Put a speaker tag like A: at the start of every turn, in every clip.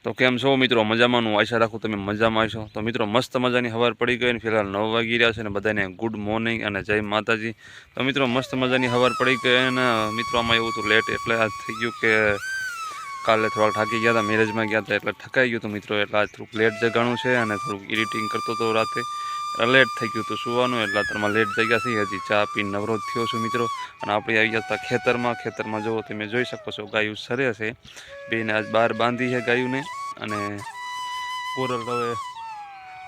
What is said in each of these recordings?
A: તો કેમ છો મિત્રો? મજામાં? હું આશા રાખું તમે મજામાં છો. તો મિત્રો મસ્ત મજાની સવાર પડી ગઈ અને ફિલહાલ 9 વાગી રહ્યા છે અને બધાને ગુડ મોર્નિંગ અને જય માતાજી. તો મિત્રો મસ્ત મજાની સવાર પડી ગઈ અને મિત્રો આમાં એવું હતું લેટ એટલે આજ થઈ ગયું કે કાલે થોડાક થાકી ગયા હતા, મેરેજમાં ગયા હતા એટલે થકાઈ ગયું હતું મિત્રો, એટલે આજ થોડુંક લેટ જગાણું છે અને થોડુંક એડિટિંગ કરતો હતો રાતે, લેટ થઈ ગયું હતું સુવાનું, એટલે અત્યારમાં લેટ થઈ ગયા છે. હજી ચા પીને નવરો થયો છું મિત્રો અને આપણે આવી ગયા હતા ખેતરમાં જુઓ તમે જોઈ શકો છો ગાયું સરે છે, બેને આજ બહાર બાંધી છે ગાયુંને અને કોરલ હવે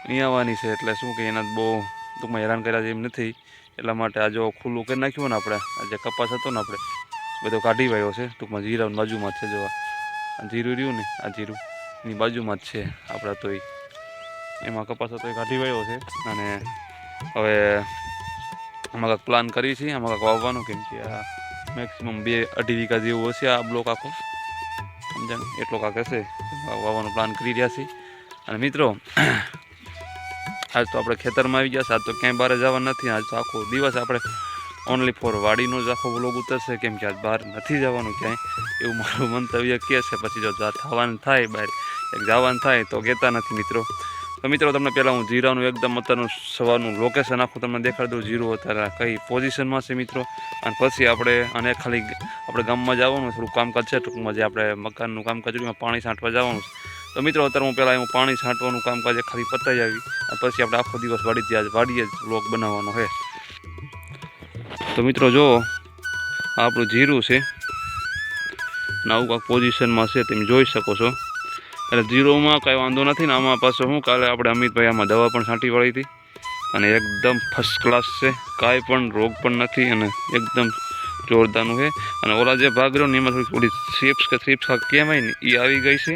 A: અહીં આવવાની છે એટલે શું કે એના બહુ ટૂંકમાં હેરાન કર્યા છે એમ નથી, એટલા માટે આ જો ખુલ્લું કરી નાખ્યું ને આપણે, આ જે કપાસ હતો ને આપણે બધો કાઢી વાયો છે, ટૂંકમાં જીરાની બાજુમાં જ છે, જો આ જીરું રહ્યું ને આ જીરું એની બાજુમાં જ છે આપણા, તો એમાં કપાસ હતો એ કાઢી વાયો છે અને હવે આમાં કાંઈક પ્લાન કરી છીએ, આમાં કાંઈક વાવવાનું, કેમ કે આ મેક્સિમમ 2-2.5 વીઘા જેવું હશે આ બ્લોક આખો, સમજાણ એટલો કાંક હશે, વાવવાનો પ્લાન કરી રહ્યા છીએ. અને મિત્રો આજ તો આપણે ખેતરમાં આવી ગયા છે, આજ તો ક્યાંય બહાર જવા નથી, આજ તો આખો દિવસ આપણે ઓનલી ફોર વાડીનો જ આખો વ્લોગ ઉતરશે, કેમ કે આજ બહાર નથી જવાનું ક્યાંય એવું મારું મંતવ્ય કહે છે. પછી જો થવાનું થાય બહાર એક જવાનું થાય તો કહેતા નથી મિત્રો. તો મિત્રો તમને પહેલાં હું જીરાનું એકદમ અત્યારનું સવારનું લોકેશન આખું તમને દેખાડી દઉં, જીરું અત્યારે કઈ પોઝિશનમાં છે મિત્રો, અને પછી આપણે અને ખાલી આપણે ગામમાં જવાનું થોડું કામકાજ છે, ટૂંકમાં જે આપણે મકાનનું કામકાજ એમાં પાણી છાંટવા જવાનું છે. તો મિત્રો અત્યારે હું પહેલાં હું પાણી છાંટવાનું કામકાજ ખાલી પતાવી આવી અને પછી આપણે આખો દિવસ વાડીએ જ વ્લોગ બનાવવાનો છે. તો મિત્રો જો આપણું જીરું છે અને આવું કાંઈક પોઝિશનમાં છે તમે જોઈ શકો છો, એટલે જીરોમાં કાંઈ વાંધો નથી ને. આમાં પાછો શું કાલે આપણે અમિતભાઈ આમાં દવા પણ છાંટી વાળી હતી અને એકદમ ફર્સ્ટ ક્લાસ છે, કાંઈ પણ રોગ પણ નથી અને એકદમ જોરદારનું છે. અને ઓલા જે ભાગ રહ્યો ને એમાં થોડી થ્રીપ્સ કહેવાય ને એ આવી ગઈ છે,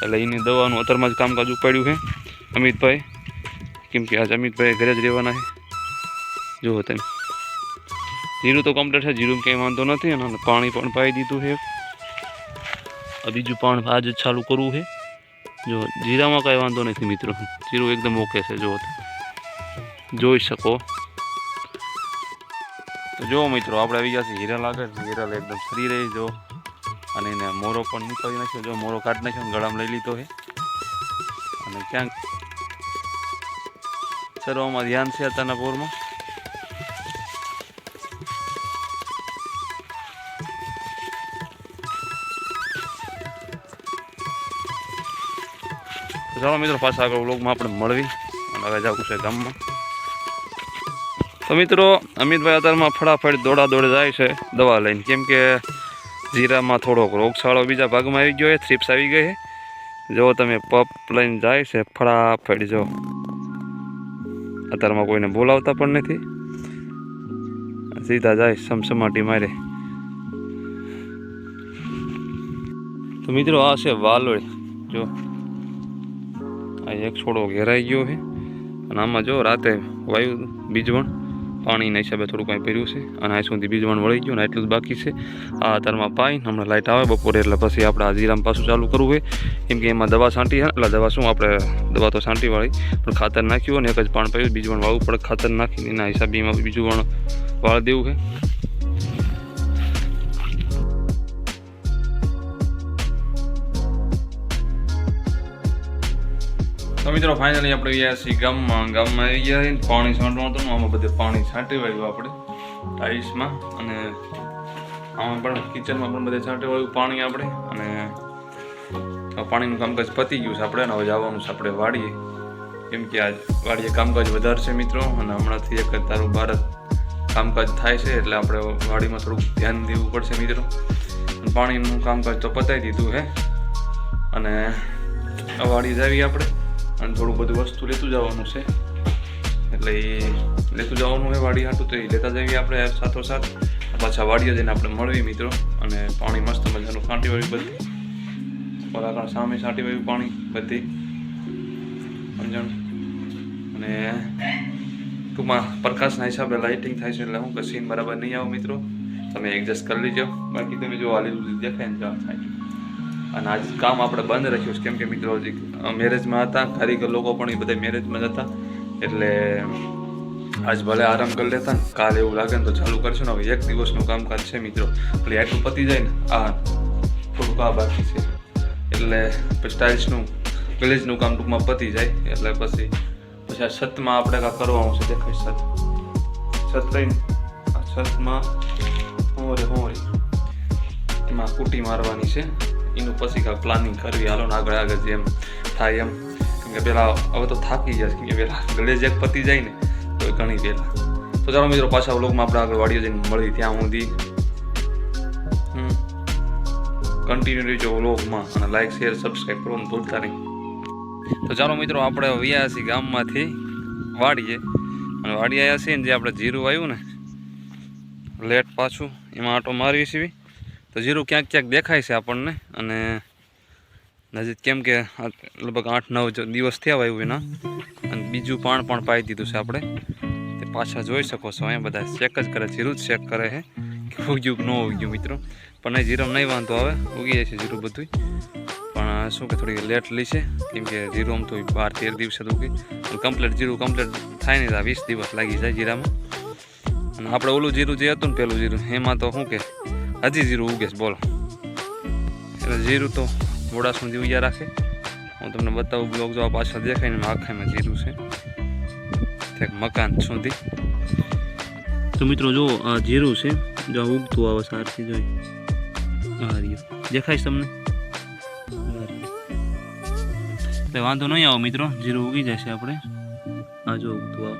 A: એટલે એની દવાનું અત્યારમાં જ કામકાજ ઉપાડ્યું છે અમિતભાઈ, કેમ કે આજ અમિતભાઈ ઘરે જ રહેવાના છે. જુઓ તમે જીરું તો કમ્પ્લીટ છે, જીરું કંઈ વાંધો નથી અને પાણી પણ પાઈ દીધું છે, બીજું પાણી આજ જ ચાલુ કરવું છે. જો જીરામાં કાંઈ વાંધો નથી મિત્રો, જીરું એકદમ ઓકે છે, જો જોઈ શકો. તો જો મિત્રો આપણે આવી ગયા છે હીરા લાગે, હીરા એકદમ ફરી રહી જો, અને એને મોરો પણ નીકળી નાખ્યો, જો મોરો કાઢી નાખ્યો ગળામાં લઈ લીધો છે અને ક્યાંક સર્વમાં ધ્યાન છે અત્યારના પોરમાં. ચાલો મિત્રો પાછા આગળ વ્લોગમાં આપણે મળવી અને હવે જવું છે ગામમાં. તો મિત્રો અમિતભાઈ અત્યારમાં ફટાફટ દોડ જાય છે દવા લઈને, કેમ કે જીરામાં થોડોક રોગચાળો બીજા ભાગમાં આવી ગયો છે, થ્રીપ્સ આવી ગઈ છે. જો તમે પપ લઈને જાય છે ફટાફટ, જો અત્યારમાં કોઈને બોલાવતા પણ નથી, સીધા જાય સમસમાટી મારે. તો મિત્રો આ છે વાલોળ, જો આ એક છોડો ઘેરાઈ ગયો છે અને આમાં જો રાતે વાયુ બીજવણ પાણીના હિસાબે થોડું કાંઈ પહેર્યું છે અને આ સુધી બીજવણ વળી ગયું ને એટલું જ બાકી છે. આ અત્યારમાં પાઈ હમણાં લાઇટ આવે બપોરે એટલે પછી આપણે આ જીરામાં પાછું ચાલુ કરવું હોય, કેમ કે એમાં દવા છાંટી છે, એટલે દવા શું આપણે દવા તો છાંટી વાળી પણ ખાતર નાખ્યું ને એક જ પાણ પાયું, બીજવણ વાળવું પડે ખાતર નાખીને એના હિસાબે એમાં બીજું વણ વાળી દેવું છે. તો મિત્રો ફાઇનલી આપણે ગયા છીએ ગામમાં આવી ગયા છીએ, પાણી છાંટવાનું હતું, આમાં બધે પાણી છાંટી વાળ્યું આપણે ટાઈલ્સમાં અને આમાં પણ કિચનમાં પણ બધે છાંટી વાળ્યું પાણી આપણે, અને પાણીનું કામકાજ પતી ગયું છે આપણે, અને હવે જવાનું છે આપણે વાડીએ, કેમ કે આજ વાડીએ કામકાજ વધારે છે મિત્રો, અને હમણાંથી એક તારું ભારત કામકાજ થાય છે એટલે આપણે વાડીમાં થોડુંક ધ્યાન દેવું પડશે મિત્રો. પાણીનું કામકાજ તો પતાવી દીધું છે અને વાડી જ આવી આપણે, અને થોડું બધું વસ્તુ લેતું જવાનું છે, એટલે એ લેતું જવાનું હોય વાડી હાટું, તો એ લેતા જઈએ આપણે સાથોસાથ. પાછા વાડીએ જઈને આપણે મળવી મિત્રો, અને પાણી મસ્ત મજાનું છાંટી વાળ્યું બધી પરાકણ સામે છાંટી વાળ્યું પાણી બધી સમજણ, અને ટૂંકમાં પ્રકાશના હિસાબે લાઇટિંગ થાય છે એટલે હું કે સીન બરાબર નહીં આવું મિત્રો, તમે એડજસ્ટ કરી લીજો. બાકી તમે જો આલી દેખાય ને જવા થાય. અને આજ કામ આપણે બંધ રાખ્યું છે, કેમ કે મિત્રો હજી મેરેજમાં હતા, કારીગર લોકો પણ એ બધા મેરેજમાં જ હતા, એટલે આજ ભલે આરામ કરી લેતા ને, કાલે એવું લાગે ને તો ચાલુ કરશું ને. હવે એક દિવસનું કામકાજ છે મિત્રો, એટલે આટલું પતી જાય ને, આ થોડુંક આ બાકી છે એટલે પછી ટાઇલ્સનું ગ્લેઝનું કામ ટૂંકમાં પતી જાય એટલે પછી આ છતમાં આપણે કાંઈ કરવાનું છે. દેખાય છત રહીને આ છતમાં હોરી એમાં કુટી મારવાની છે. એનું પછી કાંઈ પ્લાનિંગ કરવી હાલો ને આગળ જેમ થાય એમ. કેમ કે પહેલાં હવે તો થાકી જશે કેમ કે પહેલાં ગ્લેઝ એક પતી જાય ને તો ઘણી પહેલાં. તો ચાલો મિત્રો પાછા વ્લોગમાં આપણે આગળ વાડીઓ જઈને મળી ત્યાં સુધી કન્ટિન્યુ રહેજો વ્લોગમાં અને લાઈક શેર સબસ્ક્રાઈબ કરવાનું ભૂલતા નહીં. તો ચાલો મિત્રો આપણે વ્યા છીએ ગામમાંથી વાડીએ અને વાડી આવ્યા છીએ ને જે આપણે જીરું આવ્યું ને લેટ પાછું એમાં આંટો મારવી છીએ. તો જીરું ક્યાંક ક્યાંક દેખાય છે આપણને અને નજીક કેમ કે લગભગ 8-9 દિવસ થયા આવ્યું એના અને બીજું પાણ પણ પાઈ દીધું છે આપણે. તે પાછા જોઈ શકો છો અહીંયા બધા ચેક જ કરે જીરું જ ચેક કરે છે કે ઉગ્યું કે ન ઉગ્યું મિત્રો. પણ નહીં જીરામાં નહીં વાંધો આવે ઉગી જાય છે જીરું બધું. પણ શું કે થોડી લેટ લી છે કેમ કે જીરું આમ તો 12-13 દિવસે તો ઉગી અને કમ્પ્લીટ જીરું કમ્પ્લીટ થાય નહીં 20 દિવસ લાગી જાય જીરામાં. અને આપણે ઓલું જીરું જે હતું ને પેલું જીરું એમાં તો શું કે હજી જીરું ઉગે છે બોલો. એટલે જીરું તો મોડા સુધી ઉગ્યા રાખે. હું તમને બતાવું બ્લોગ જો પાછળ દેખાય ને આખામાં જીરું છે મકાન સુધી. તો મિત્રો જો આ જીરું છે જો ઉગતું આવે સારથી જોઈ આ રહ્યું દેખાય તમને એટલે વાંધો નહીં આવે મિત્રો જીરું ઉગી જશે આપણે આ જો ઉગતું આવે.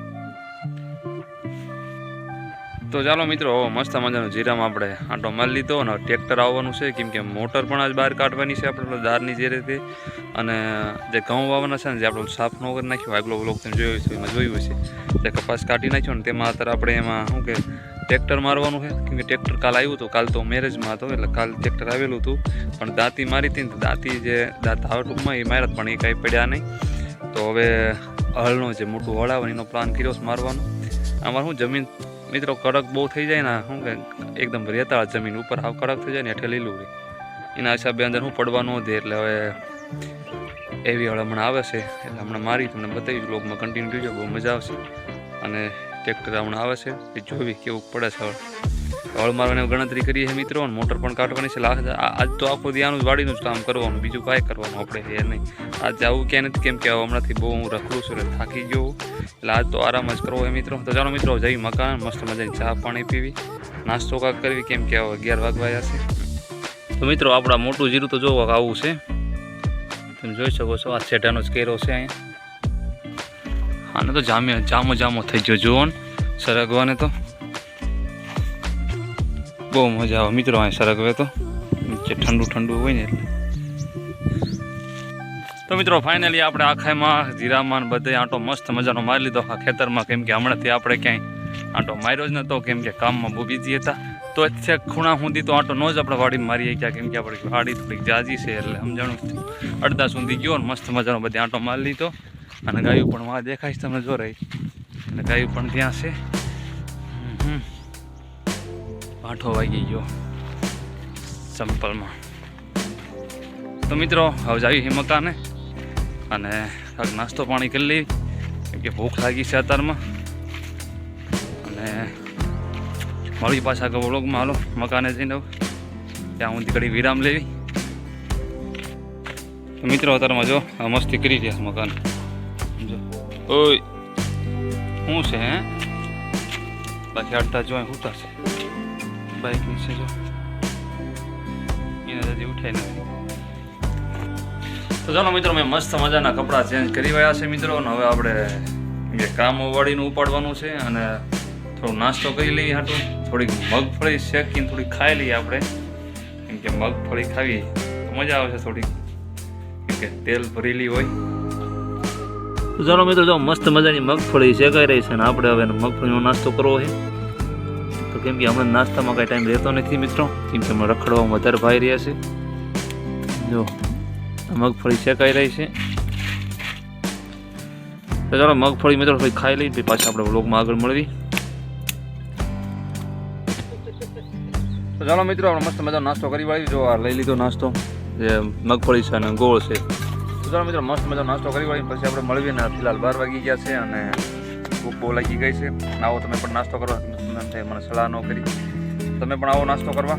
A: તો ચાલો મિત્રો મસ્ત મજાનું જીરામાં આપણે આંટો મારી લીધો અને ટ્રેક્ટર આવવાનું છે કેમ કે મોટર પણ આજ બહાર કાઢવાની છે આપણે દારની જે રીતે. અને જે ઘઉં વાવવાના છે ને જે આપણે સાફ ન કરી નાખ્યું આગલો વ્લોગ તમે જોયો છે એમાં જોયું છે જે કપાસ કાઢી નાખ્યો ને તેમાં અત્યારે આપણે એમાં શું કે ટ્રેક્ટર મારવાનું છે કેમ કે ટ્રેક્ટર કાલ આવ્યું હતું. કાલ તો મેરેજમાં હતો એટલે કાલ ટ્રેક્ટર આવેલું હતું પણ દાંતી મારી હતી ને દાંતી જે દાંત આવે ટૂંકમાં એ માર્યા પણ એ કાંઈ પડ્યા નહીં. તો હવે હળનો જે મોટું હળ આવે એનો પ્લાન કર્યો છે મારવાનો. આમાં શું જમીન મિત્રો કડક બહુ થઈ જાય ને શું કે એકદમ રેતાળ જમીન ઉપર હાવ કડક થઈ જાય ને હેઠે લીલું રહે એના હિસાબે અંદર શું પડવા ન દે. એટલે હવે એવી હળ હમણાં આવે છે એટલે હમણાં મારી તમને બતાવી બ્લોગમાં કન્ટિન્યુ જોજો બહુ મજા આવશે. અને ટ્રેક્ટર હમણાં આવે છે એ જોવી કેવું પડે છે હળ મારવાની ગણતરી કરીએ છીએ મિત્રો. અને મોટર પણ કાઢવાની છે. આજ તો આખો દિયાનું વાડીનું જ કામ કરવાનું બીજું કાંઈ કરવાનું આપણે એ નહીં. આજે આવું ક્યાંય નથી કેમ કે હમણાંથી બહુ હું રખડું છું એટલે થાકી ગયો એટલે આજ તો આરામ જ કરવો હોય મિત્રો. તો ચાલો મિત્રો જઈ મકાન મસ્ત મજાની ચા પાણી પીવી નાસ્તો કાંક કરવી કેમ કે હવે 11 વાગવા આવ્યા છે. તો મિત્રો આપણા મોટું જીરું તો જોવા આવું છે તમે જોઈ શકો છો. આ છેટાનો જ કેરો છે અહીંયા. આને તો જામો થઈ ગયો જુઓ ને સરગવાને તો બહુ મજા આવે મિત્રો અહીં સરગવે તો જે ઠંડુ હોય ને એટલે. તો મિત્રો ફાઇનલી આપણે આખામાં જીરામાં બધે આંટો મસ્ત મજાનો મારી લીધો આ ખેતરમાં કેમ કે હમણાંથી આપણે ક્યાંય આંટો માર્યો જ નહોતો કેમ કે કામમાં બહુ બીજી હતા. તો અત્યારે ખૂણા સુધી તો આંટો ન જ આપણે વાડી મારીએ ક્યાં કેમ કે આપણી વાડી થોડીક જાજી છે એટલે સમજાણું અડધા સુધી ગયો ને મસ્ત મજાનો બધે આંટો મારી લીધો. અને ગાયું પણ વાં દેખાય છે તમને જો રહી અને ગાયું પણ ત્યાં છે. 8 વાગી ગયો સંપલમાં. તો મિત્રો હવે જાવી મકાને અને કાંઈક નાસ્તો પાણી કરી લઈ કેમ કે ભૂખ લાગી છે અત્યારમાં. અને મારી પાછા કે વ્લોગમાં હાલો મકાને જઈને ત્યાં હું ઘડી વિરામ લેવી. તો મિત્રો અત્યારમાં જો આ મસ્તી કરી રહ્યા મકાન જો ઓય શું છે હે બાકી અડતા જો ઉઠતા છે બાઇક નીચે જો એને હજી ઉઠાય નથી. તો ચાલો મિત્રો મેં મસ્ત મજાના કપડાં ચેન્જ કરી રહ્યા છે મિત્રો. અને હવે આપણે કામ વાળીનું ઉપાડવાનું છે અને થોડો નાસ્તો કરી લઈએ હાટું થોડીક મગફળી શેકીને થોડીક ખાઈ લઈએ આપણે કેમ કે મગફળી ખાવી તો મજા આવે છે થોડીક કેમ કે તેલ ભરેલી હોય. તો ચાલો મિત્રો જો મસ્ત મજાની મગફળી શેકાઈ રહી છે અને આપણે હવે મગફળીનો નાસ્તો કરવો છે. તો કેમ કે હમણાં નાસ્તામાં કાંઈ ટાઈમ રહેતો નથી મિત્રો કેમ કે હમણાં રખડવામાં વધારે ભાઈ રહ્યા છે. જો મગફળી શેકાઈ રહી છે. તો ચાલો મગફળી મિત્રો થોડી ખાઈ લઈ પાછા આપણે વ્લોગમાં આગળ મળવી. તો ચાલો મિત્રો આપણે મસ્ત મજાનો નાસ્તો કરી વાળી જો આ લઈ લીધો નાસ્તો જે મગફળી છે અને ગોળ છે. તો ચાલો મિત્રો મસ્ત મજાનો નાસ્તો કરી વાળી પછી આપણે મળવીએ ને ફિલહાલ 12 વાગી ગયા છે અને ભૂખ બહુ લાગી ગઈ છે. આવો તમે પણ નાસ્તો કરવા મને સલાહ ન કરી તમે પણ આવો નાસ્તો કરવા.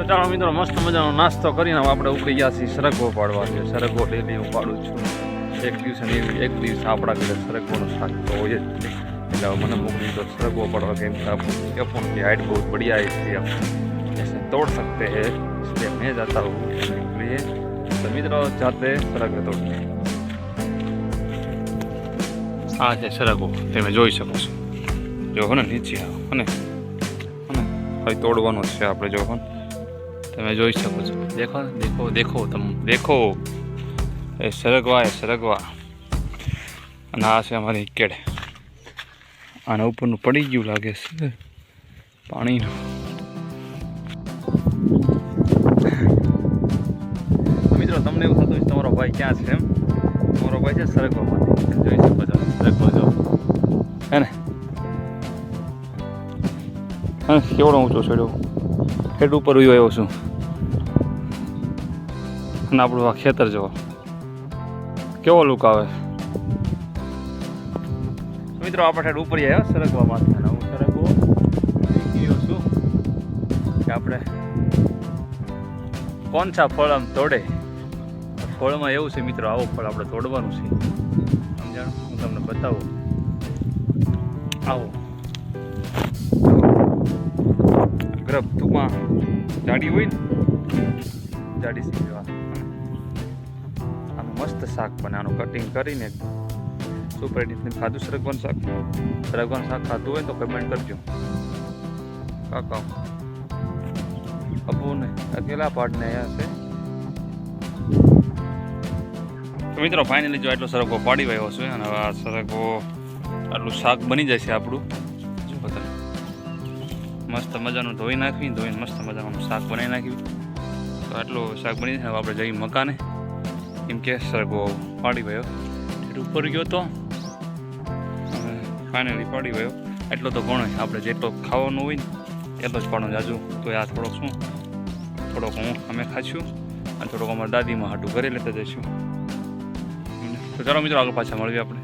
A: તો ચાલો મિત્રો મસ્ત મજાનો નાસ્તો કરીને આપણે ઉપડી ગયા છીએ સરગવો પાડવા છે. સરગવો ડેલી હું પાડું છું. એક દિવસ આપણા ઘરે સરગવોનું શાક તો હોય જ નહીં. એટલે મને મોકલી તો सरगवो पड़वा गेम का फोन की हाइट बहुत बढ़िया है, इसलिए हम ऐसे तोड़ सकते हैं. इसलिए मैं जाता हूँ इसलिए तो मित्रों जाते सरगवो तोड़ने. આ છે સરગવો, તમે જોઈ શકો છો. જો હો ને નીચે અને હવે તોડવાનો છે આપણે. જો હો તમે જોઈ શકો છો. દેખો દેખો દેખો તમે દેખો એ સરગવા એ સરગવા. અને આ છે અમારી કેડ. આના ઉપરનું પડી ગયું લાગે છે પાણીનું. મિત્રો તમને એવું થતું તમારો ભાઈ ક્યાં છે? એમ તમારો ભાઈ છે સરગવામાંથી. જોઈ શકો છો સરગવો જો હે ને કેવડો ઊંચો ચડ્યો. હેડ ઉપર આવ્યો છું. અને આપણું આ ખેતર જો કેવો લુક આવે. મિત્રો આપણે હેડ ઉપર આવ્યા સરગવામાંથી. અને હું સરગવો ગયો છું કે આપણે કોણ સા ફળ આમ તોડે. ફળમાં એવું છે મિત્રો, આવો ફળ આપણે તોડવાનું છે. સમજાણું? હું તમને બતાવું. આવો ગ્રબ ટૂંકમાં જાડી હોય ને જાડી સીવા આનું મસ્ત શાક બને. આનું કટિંગ કરીને સુપર ડીશને ખાધું સરગવાનું શાક? સરગવાનું શાક ખાધું હોય તો કમેન્ટ કરજો. કાકા અબુ ને અકેલા પાડને અહીંયા છે. તો મિત્રો ફાઇનલી જો આટલો સરગવો પાડી વાયો છે. અને આ સરગવો આટલું શાક બની જાય છે આપણું. જો બધા મસ્ત મજાનું ધોઈને મસ્ત મજાનું શાક બનાવી નાખ્યું. તો આટલું શાક બની જાય. આપણે જઈ મકાને એમ કે સરગવો પાડી વાયો ઉપર ગયો તો ફાઇનલી પાડી વાયો. એટલો તો ઘણો આપણે જેટલો ખાવાનું હોય ને એટલો જ પાડો જાજુ. તો આ થોડોક હું અમે ખાઈશું અને થોડોક અમારા દાદીમાં હાટું ઘરે લેતા જઈશું. તો ચાલો મિત્રો આગળ પાછા મળીએ આપણે.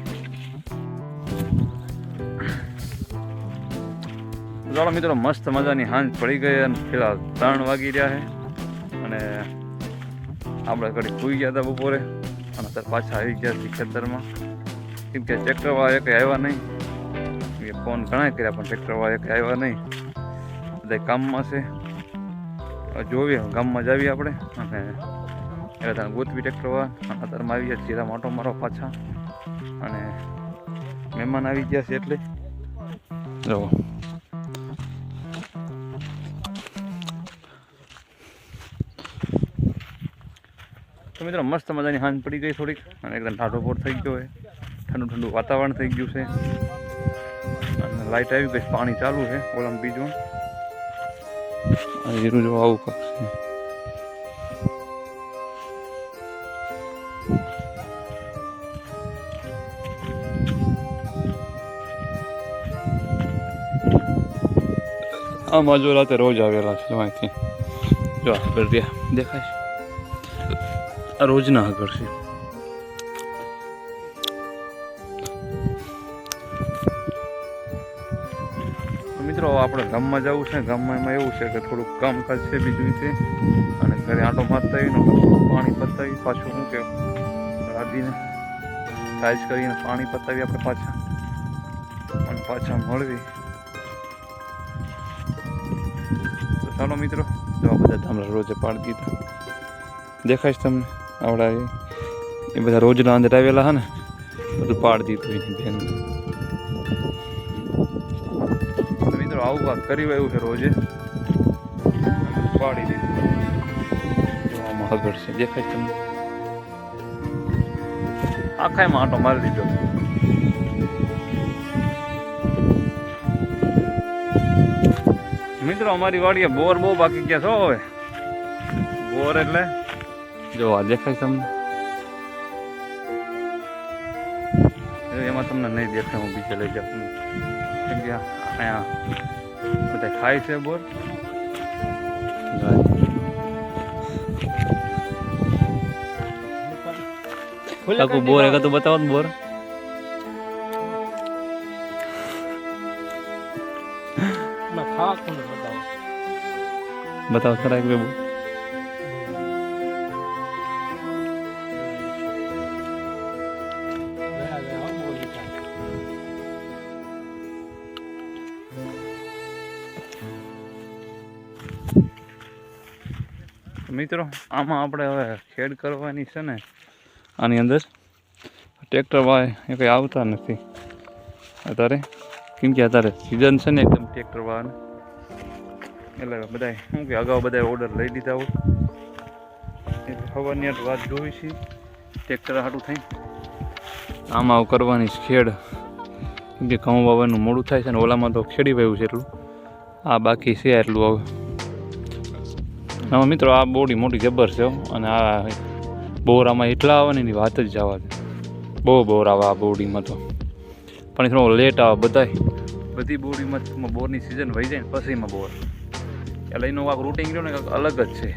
A: ચાલો મિત્રો મસ્ત મજાની સાંજ પડી ગઈ અને પેલા 3 વાગી રહ્યા છે. અને આપણે ઘડી સૂઈ ગયા હતા બપોરે. અને અત્યારે પાછા આવી ગયા છીએ ખેતરમાં. કેમ કે ટ્રેક્ટરવાળા કંઈ આવ્યા નહીં. ફોન ઘણા કર્યા પણ ટ્રેક્ટરવાળા કંઈ આવ્યા નહીં. બધા કામમાં છે. જોઈએ ગામમાં જ આવીએ આપણે. અને એટલે તને ગોતવી ટ્રેક્ટરવાળા. અને અત્યારમાં આવી ગયા જીરા માટો મારો પાછા. અને મહેમાન આવી ગયા છે એટલે જો તો મિત્રો મસ્ત મજાની સાંજ પડી ગઈ થોડીક. અને એકદમ ઠાઠો પોર થઈ ગયો હોય. ઠંડુ વાતાવરણ થઈ ગયું છે. અને લાઇટ આવી ગઈ. પાણી ચાલુ છે ઓલામ બીજું. જીરું જો આવું કરશે. આમાં જો રાતે રોજ આવેલા છે. અહીંથી જો આગળ દેખાય છે. આ રોજના આગળ છે. મિત્રો આપણે ગામમાં જવું છે. ગામમાં એમાં એવું છે કે થોડુંક કામકાજ છે બીજું છે. અને ઘરે આંટો મારતા આવીને પાણી પતાવી પાછું શું કે રાધીને સાઈઝ કરીને પાણી પતાવી આપણે પાછા અને પાછા મળવી. તો ચાલો મિત્રો જો આ બધા ધામડા રોજે પાડી દીધા. દેખાય છે તમને આવડા એ બધા રોજના અંદર આવેલા હા ને બધું પાડી દીધું એની બેન. મિત્રો આવું કાંક કરી એવું છે રોજે પાડી દીધું. જોવામાં આગળ છે દેખાય તમને. આખામાં આંટો મારી દીધો. મિત્રો અમારી વાડીએ બોર બહુ બાકી ગયા છો. હવે બોર એટલે જો આ દેખાય તમને. એમાં તમને નહીં દેખાય. હું બીજે લઈ જાઉં કેમ કે અહીંયા બધા ખાય છે બોર. આખું બોર એક તો બતાવો ને બોર. बताओ खरा एक बेबू મિત્રો આમાં આપણે હવે ખેડ કરવાની છે ને આની અંદર ટ્રેક્ટર વાળા એ કંઈ આવતા નથી અત્યારે કેમ કે અત્યારે સિઝન છે ને એકદમ ટ્રેક્ટર વાળાને એટલે બધા શું કે અગાઉ બધા ઓર્ડર લઈ લીધા હોય એટલે ખબરની વાત જોઈ છે ટ્રેક્ટર હાટું થઈ આમાં કરવાની ખેડ કેમ કે ઘઉં વાવવાનું મોડું થાય છે ને ઓલામાં તો ખેડી વાવ્યું છે એટલું આ બાકી છે એટલું હવે આમાં મિત્રો આ બોડી મોટી જબર છે અને આ બોર આમાં એટલા આવે ને એની વાત જ જવા દે બહુ બોર આવે આ બોડીમાં તો પણ એ થોડો લેટ આવે બધી બોડીમાં બોરની સિઝન વહી જાય ને પછી એમાં બોર એટલે એનું આખું રૂટિંગ રહ્યું ને કંઈક અલગ જ છે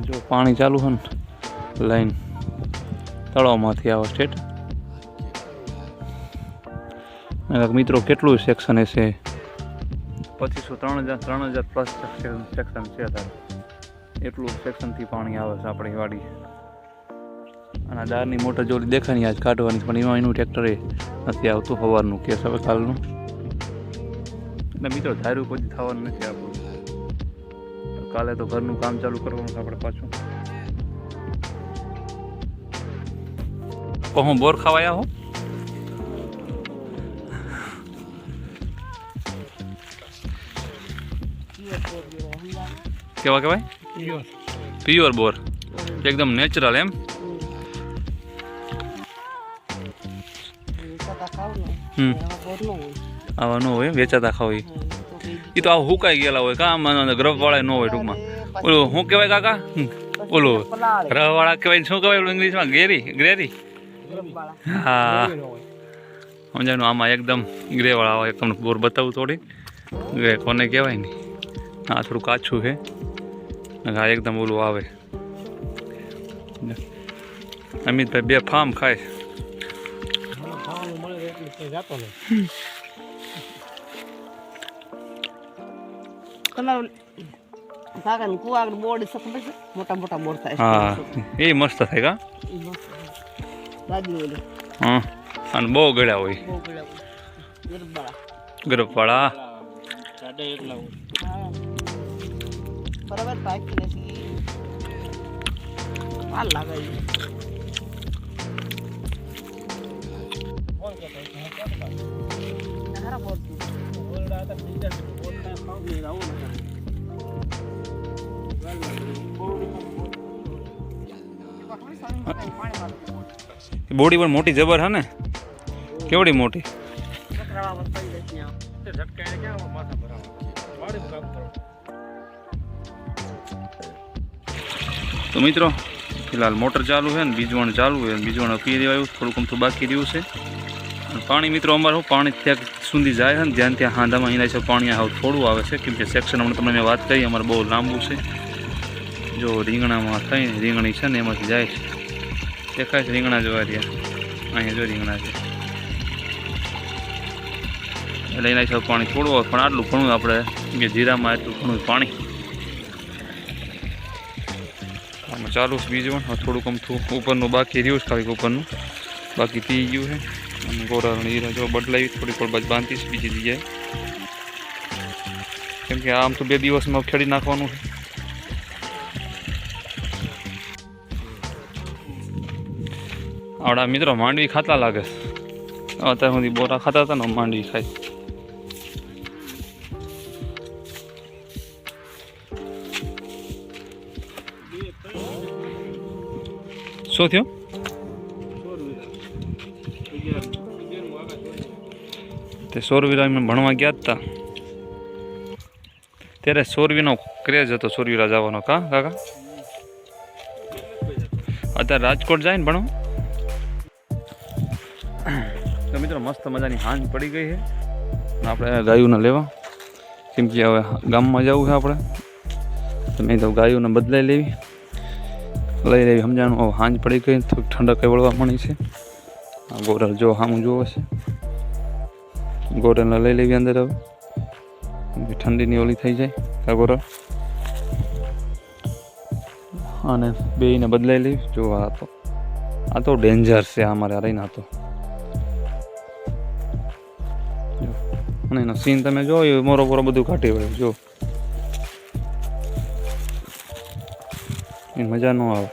A: જો પાણી ચાલુ છે ને લાઈન તળાવમાંથી આવે સ્ટેટ મિત્રો કેટલું સેક્શન હશે 2500 3000 પ્લસ સેક્શન છે અત્યારે એટલું સેક્શનથી પાણી આવે છે આપણી વાડી અને આ દારની મોટર જોડી દેખાય નહીં આજ કાઢવાની પણ એમાં એનું ટ્રેક્ટર નથી આવતું સવારનું કેસ હવે કાલનું એટલે મિત્રો ધાર્યું કોઈ થવાનું નથી આપણું કાલે તો ઘરનું કામ ચાલુ કરવાનું છે આપણે પાછું કહું બોર ખાવાયા હો કેવા કહેવાય પ્યોર બોર એકદમ નેચરલ એમ આવા ન હોય વેચાતા ખાવ એ તો આવું હુકાઈ ગયેલા હોય કામ ગ્રફ વાળા ન હોય ટૂંકમાં ઓલું શું કહેવાય કાકા ઓલું ગ્રહ વાળા કહેવાય શું કહેવાય ઇંગ્લિશમાં ગ્રેરી હા સમજાયું આમાં એકદમ ગ્રે વાળા હોય તમને બોર બતાવું થોડી ગ્રે કોને કહેવાય ને હા થોડું કાચું છે હા એકદમ ઓલું આવે અમિતભાઈ બે ફાર્મ ખાય હા એ મસ્ત થાય કા હા અને બહુ ગળ્યા હોય ગરબવાળા
B: બરાબર પાકી નથી પાલ લાગે કોણ કે હારા બોલ ઓરડા તો બીજા બોલના ખાવ ને આવું
A: બોડી પણ મોટી જબર હે ને કેવડી મોટી તો મિત્રો ફિલહાલ મોટર ચાલુ છે ને બીજવણ ચાલુ છે બીજવણ પી દેવાયું થોડુંક અમથું બાકી રહ્યું છે પાણી મિત્રો અમારું પાણી ત્યાં સુધી જાય છે ને ધ્યાન ત્યાં હાંધામાં એના છે પાણી આવું થોડું આવે છે કેમ કે સેક્શન હમણાં તમને મેં વાત કરી અમારે બહુ લાંબુ છે જો રીંગણામાં થઈને રીંગણી છે ને એમાંથી જાય છે દેખાય છે રીંગણા જોવા રહ્યા અહીંયા જો રીંગણા છે એટલે એના છે પાણી થોડું આવે પણ આટલું ઘણું આપણે કે જીરામાં એટલું ઘણું પાણી આમાં ચાલુ છે બીજું થોડુંક અમથું ઉપરનું બાકી રહ્યું છે ખાલી ઉપરનું બાકી પી ગયું છે અને ગોરાની જીરા જો બદલાવી થોડીક વાર બાદ બાંધીશ બીજી જગ્યાએ કેમ કે આમ તો 2 દિવસમાં ખેડી નાખવાનું છે આવડા મિત્રો માંડવી ખાતા લાગે અત્યાર સુધી બોરા ખાતા હતા ને માંડવી ખાય શું થયું તે સોરવીરા ભણવા ગયા હતા ત્યારે સોરવીનો ક્રેઝ હતો સોરવીરા જવાનો કા કાકા અત્યારે રાજકોટ જાય ને ભણવા તો મિત્રો મસ્ત મજાની હાંજ પડી ગઈ છે આપણે ગાયોને લેવા કેમ કે હવે ગામમાં જવું છે આપણે તો મેં તો ગાયોને બદલાઈ લેવી સમજાણું હવે હાંજ પડી ગઈ થોડીક ઠંડક વળવા મળી છે આ ગોરલ જો સામું જોવે છે ગોરલને લઈ લેવી અંદર હવે ઠંડીની ઓલી થઈ જાય કા ગોરલ અને બેયને બદલાઈ લેવી. જો આ તો ડેન્જર છે અમારે રહીને આ તો. અને એનો સીન તમે જોયો મોરો મોરો બધું કાઢી વળ્યું જો એ મજા ન આવે.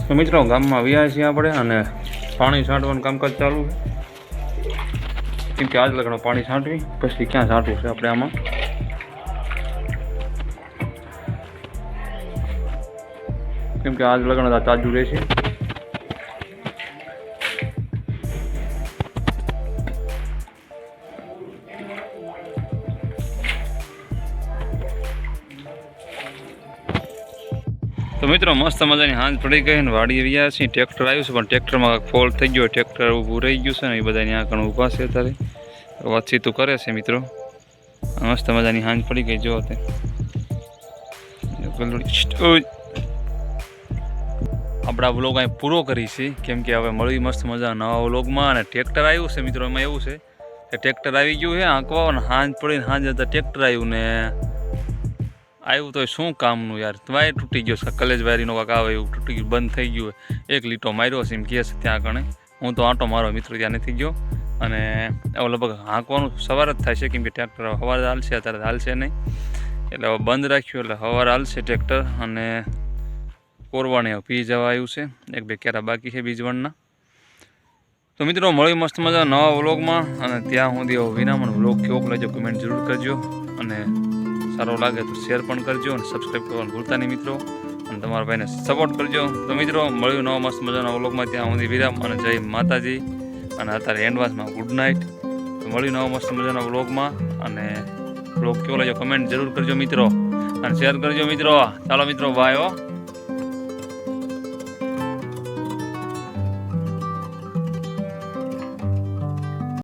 A: તો મિત્રો ગામમાં વ્યા છીએ આપણે અને પાણી છાંટવાનું કામકાજ ચાલુ છે. કેમ કે આજ લગણ પાણી છાંટવી પછી ક્યાં છાંટવું છે આપણે આમાં. કેમ કે આજ લગણ તાજું રહેશે. તો મિત્રો મસ્ત મજાની હાંજ પડી ગઈ ને વાડી રહ્યા છીએ. ટ્રેક્ટર આવ્યું છે પણ ટ્રેક્ટરમાં ફોલ્ટ થઈ ગયો. ટ્રેક્ટર ઊભું રહી ગયું છે ને એ બધા ત્યાં આગળ ઊભા છે અત્યારે વાતચીતું કરે છે મિત્રો. મસ્ત મજાની હાંજ પડી ગઈ જો તે આપણા વ્લોગ અહીં પૂરો કરી છે. કેમ કે હવે મળી મસ્ત મજા નવા વ્લોગમાં. અને ટ્રેક્ટર આવ્યું છે મિત્રો. એમાં એવું છે કે ટ્રેક્ટર આવી ગયું છે આંકવા અને હાંજ પડીને હાંજ હતા ટ્રેક્ટર આવ્યું ને આવ્યું તો શું કામનું યાર. વાયર તૂટી ગયો છે કલેજ વાયરીનો કાંક આવે એવું તૂટી ગયું બંધ થઈ ગયું. એક લીટો માર્યો છે એમ કહે છે ત્યાં આગળ. હું તો આંટો મારો મિત્રો ત્યાં નથી ગયો. અને હવે લગભગ હાંકવાનું સવાર જ થાય છે કેમ કે ટ્રેક્ટર સવારે હાલશે અત્યારે હાલશે નહીં. એટલે હવે બંધ રાખ્યું એટલે સવારે હાલશે ટ્રેક્ટર. અને કોરવાણી પી જવા આવ્યું છે. એક બે કેરા બાકી છે બીજવણના. તો મિત્રો મળી મસ્ત મજા નવા વ્લોગમાં. અને ત્યાં સુધી વિનામણ વ્લોગ કેવો લેજો કમેન્ટ જરૂર કરજો. અને સારો લાગે તો શેર પણ કરજો અને સબસ્ક્રાઈબ કરવાનું ભૂલતા નહીં મિત્રો. અને તમારા ભાઈને સપોર્ટ કરજો. તો મિત્રો મળ્યું નવા મસ્ત મજાના વ્લોગમાં. ત્યાં સુધી વિરામ અને જય માતાજી. અને અત્યારે એન્ડવાન્સમાં ગુડ નાઇટ. તો મળ્યું નવા મસ્ત મજાના વ્લોગમાં. અને વ્લોગ કેવો લાગ્યો કમેન્ટ જરૂર કરજો મિત્રો. અને શેર કરજો મિત્રો. ચાલો મિત્રો બાય હો.